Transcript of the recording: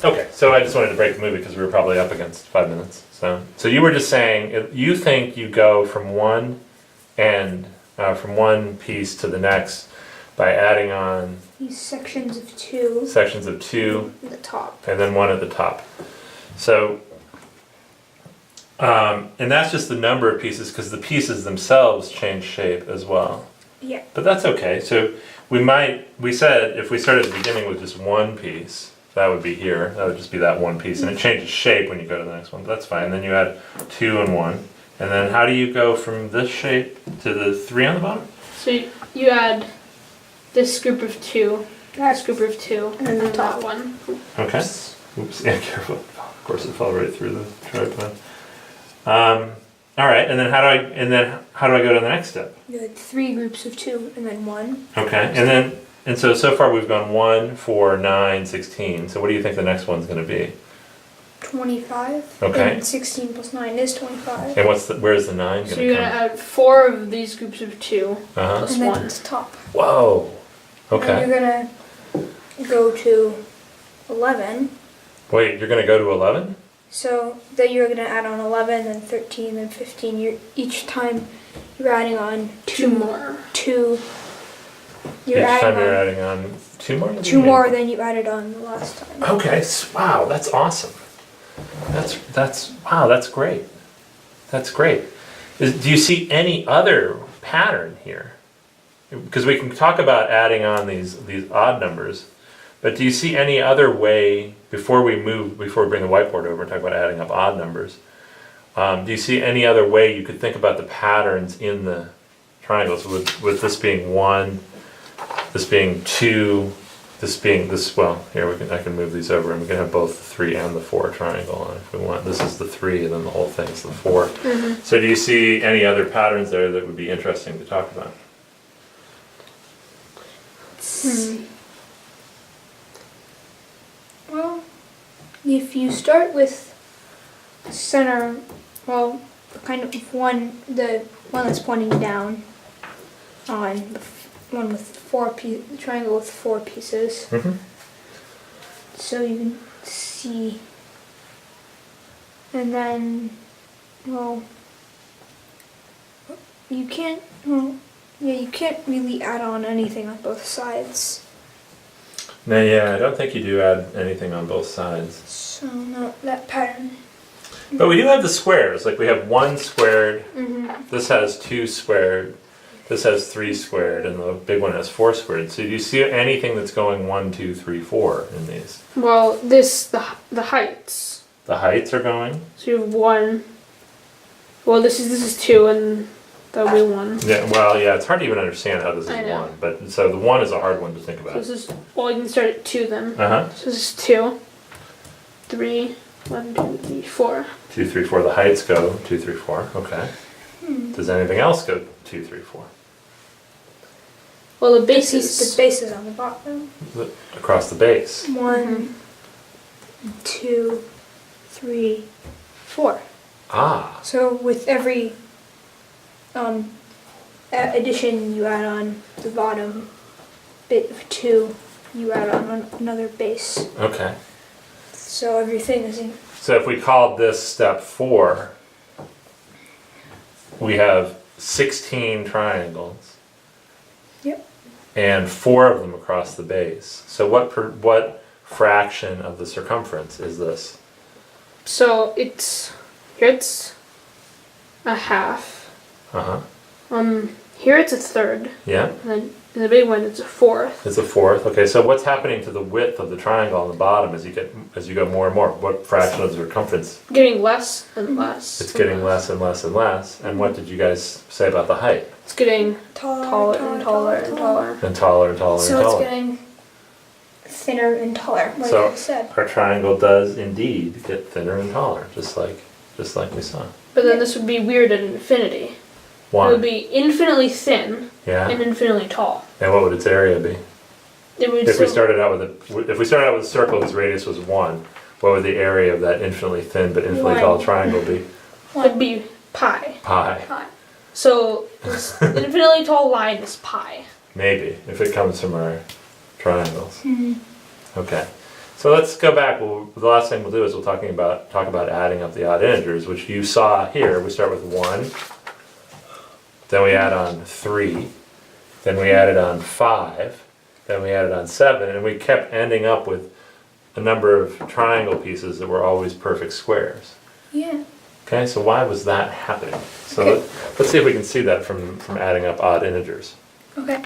Okay, so I just wanted to break the movie because we were probably up against 5 minutes. So you were just saying you think you go from one from one piece to the next by adding on these sections of two at the top, and then one at the top. So, and that's just the number of pieces because the pieces themselves change shape as well. Yeah. But that's okay. So we said if we started at the beginning with just one piece, that would be here. That would just be that one piece. And it changes shape when you go to the next one. But that's fine. Then you add 2 and 1. And then how do you go from this shape to the 3 on the bottom? So you add this group of 2, this group of 2, and then the top one. Okay. Oops. Yeah, careful. Of course, it fell right through the tripod. All right. And then how do I go to the next step? You had 3 groups of 2 and then 1. Okay. And so far we've gone 1, 4, 9, 16. So what do you think the next one's going to be? 25. Okay. And 16 plus 9 is 25. And where's the 9 going to come? So you're going to add 4 of these groups of 2 plus And then 1. it's top. Whoa. Okay. And you're going to go to 11. Wait, you're going to go to 11? So then you're going to add on 11, then 13, then 15. Each time you're adding on 2 more. 2. Each time you're adding on 2 more? 2 more than you added on the last time. Okay. Wow, that's awesome. Wow, that's great. That's great. Do you see any other pattern here? Because we can talk about adding on these odd numbers, but do you see any other way before we bring the whiteboard over and talk about adding up odd numbers? Do you see any other way you could think about the patterns in the triangles with this being 1, this being 2, this being this? Well, here I can move these over and we can have both the 3 and the 4 triangle. And if we want, this is the 3 and then the whole thing is the 4. Mm-hmm. So do you see any other patterns there that would be interesting to talk about? Well, if you start with center, well, kind of the one that's pointing down on the one with the triangle with 4 pieces. Mm-hmm. So you can see, and then, well, you can't really add on anything on both sides. No, yeah, I don't think you do add anything on both sides. So not that pattern. But we do have the squares. Like we have 1 squared. Mm-hmm. This has 2 squared. This has 3 squared, and the big one has 4 squared. So do you see anything that's going 1, 2, 3, 4 in these? Well, the heights. The heights are going. So you have 1. Well, this is 2, and that'll be 1. Yeah. Well, yeah. It's hard to even understand how this I is know. 1. But so the 1 is a hard one to think So about. this is, well, you can start at 2 then. Uh huh. So this is 2, 3, 1, 2, 3, 4. 2, 3, 4. The heights go 2, 3, 4. Okay. Does anything else go 2, 3, 4? Well, the bases. The base is on the bottom. Across the base. 1, 2, 3, 4. Ah. So with every addition, you add on the bottom bit of 2. You add on another base. Okay. So everything is in. So if we called this step 4, we have 16 triangles. Yep. And 4 of them across the base. So what fraction of the circumference is this? So here it's a half. Here it's a third. Yeah. And then in the big one it's a fourth. It's a fourth. Okay. So what's happening to the width of the triangle on the bottom as you go more and more? What fraction of the circumference? Getting less and less. It's getting less and less and less. And what did you guys say about the height? It's getting Taller and taller and taller. And taller and taller So and taller. it's getting thinner and taller, like So I said. our triangle does indeed get thinner and taller, just like we saw. But then this would be weird at infinity. Why? It would be infinitely thin Yeah. and infinitely tall. And what would its area be? It would If we still- started out with a circle whose radius was 1, what would the area of that infinitely thin but infinitely 1. tall triangle be? It'd be pi. Pi. So this infinitely tall line is pi. Maybe, if it comes from our triangles. Okay. So let's go back. The last thing we'll do is we'll talk about adding up the odd integers, which you saw here. We start with 1, then we add on 3, then we added on 5, then we added on 7, and we kept ending up with a number of triangle pieces that were always perfect squares. Yeah. Okay, so why was that happening? So Okay. let's see if we can see that from adding up odd integers. Okay.